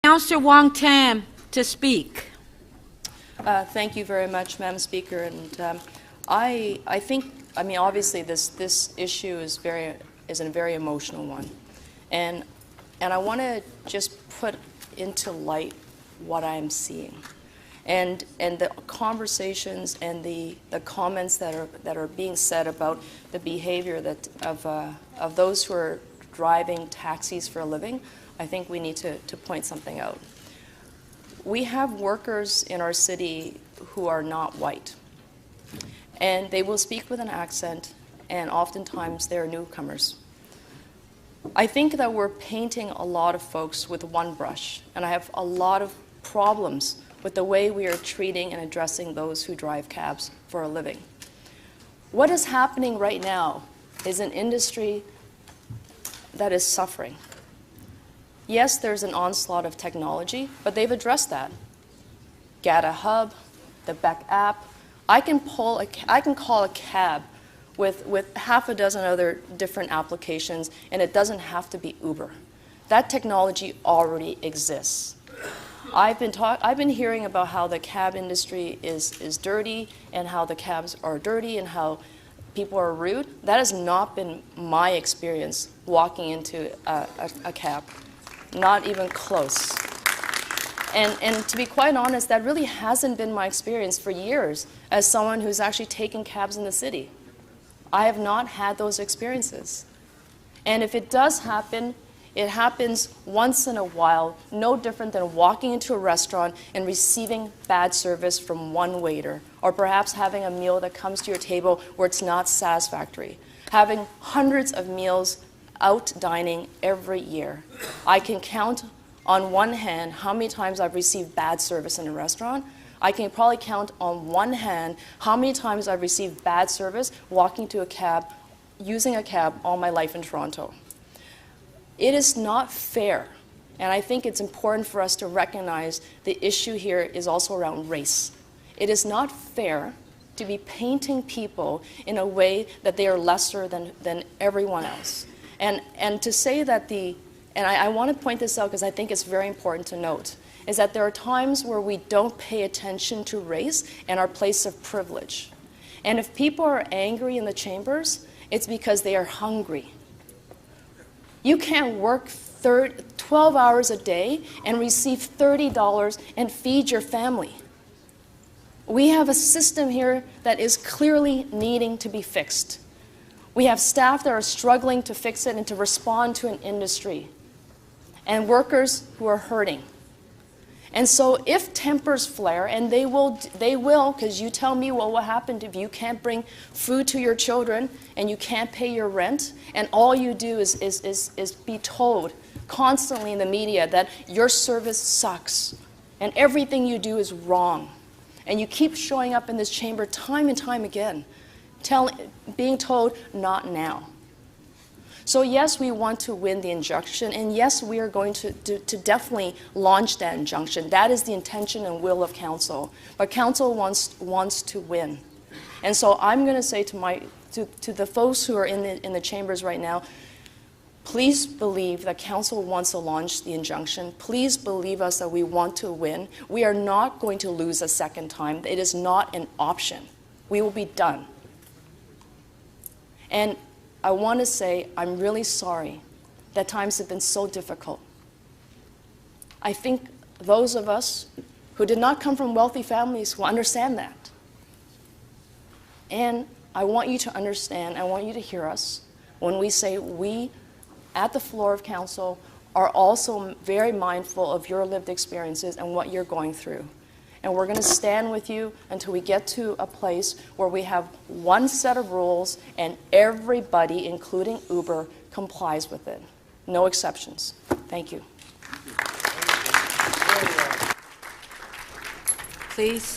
Councillor Wong Tam to speak. Thank you very much, Madam Speaker. And I think, I mean, obviously this issue is a very emotional one, and I want to just put into light what I'm seeing, and the conversations and the comments that are being said about the behavior that of those who are driving taxis for a living. I think we need to point something out. We have workers in our city who are not white, and they will speak with an accent, and oftentimes they're newcomers. I think that we're painting a lot of folks with one brush, and I have a lot of problems with the way we are treating and addressing those who drive cabs for a living. What is happening right now is an industry that is suffering. Yes, there's an onslaught of technology, but they've addressed that. GATA Hub, the Beck app. I can call a cab with half a dozen other different applications, and it doesn't have to be Uber. That technology already exists. I've been hearing about how the cab industry is dirty, and how the cabs are dirty, and how people are rude. That has not been my experience walking into a cab. Not even close. And to be quite honest, that really hasn't been my experience for years as someone who's actually taken cabs in the city. I have not had those experiences. And if it does happen, it happens once in a while, no different than walking into a restaurant and receiving bad service from one waiter, or perhaps having a meal that comes to your table where it's not satisfactory. Having hundreds of meals out dining every year. I can count on one hand how many times I've received bad service in a restaurant. I can probably count on one hand how many times I've received bad service walking to a cab, using a cab all my life in Toronto. It is not fair, and I think it's important for us to recognize the issue here is also around race. It is not fair to be painting people in a way that they are lesser than everyone else. And to say that and I want to point this out because I think it's very important to note, is that there are times where we don't pay attention to race and our place of privilege. And if people are angry in the chambers, it's because they are hungry. You can't work 12 hours a day and receive $30 and feed your family. We have a system here that is clearly needing to be fixed. We have staff that are struggling to fix it and to respond to an industry, and workers who are hurting. And so if tempers flare, and they will, because you tell me, well, what happened if you can't bring food to your children and you can't pay your rent, and all you do is be told constantly in the media that your service sucks and everything you do is wrong, and you keep showing up in this chamber time and time again, being told, not now. So yes, we want to win the injunction, and yes, we are going to definitely launch that injunction. That is the intention and will of council. But council wants to win. And so I'm going to say to the folks who are in the chambers right now, please believe that council wants to launch the injunction. Please believe us that we want to win. We are not going to lose a second time. It is not an option. We will be done. And I want to say I'm really sorry that times have been so difficult. I think those of us who did not come from wealthy families will understand that. And I want you to understand, I want you to hear us when we say we, at the floor of council, are also very mindful of your lived experiences and what you're going through. And we're going to stand with you until we get to a place where we have one set of rules and everybody, including Uber, complies with it. No exceptions. Thank you. Please.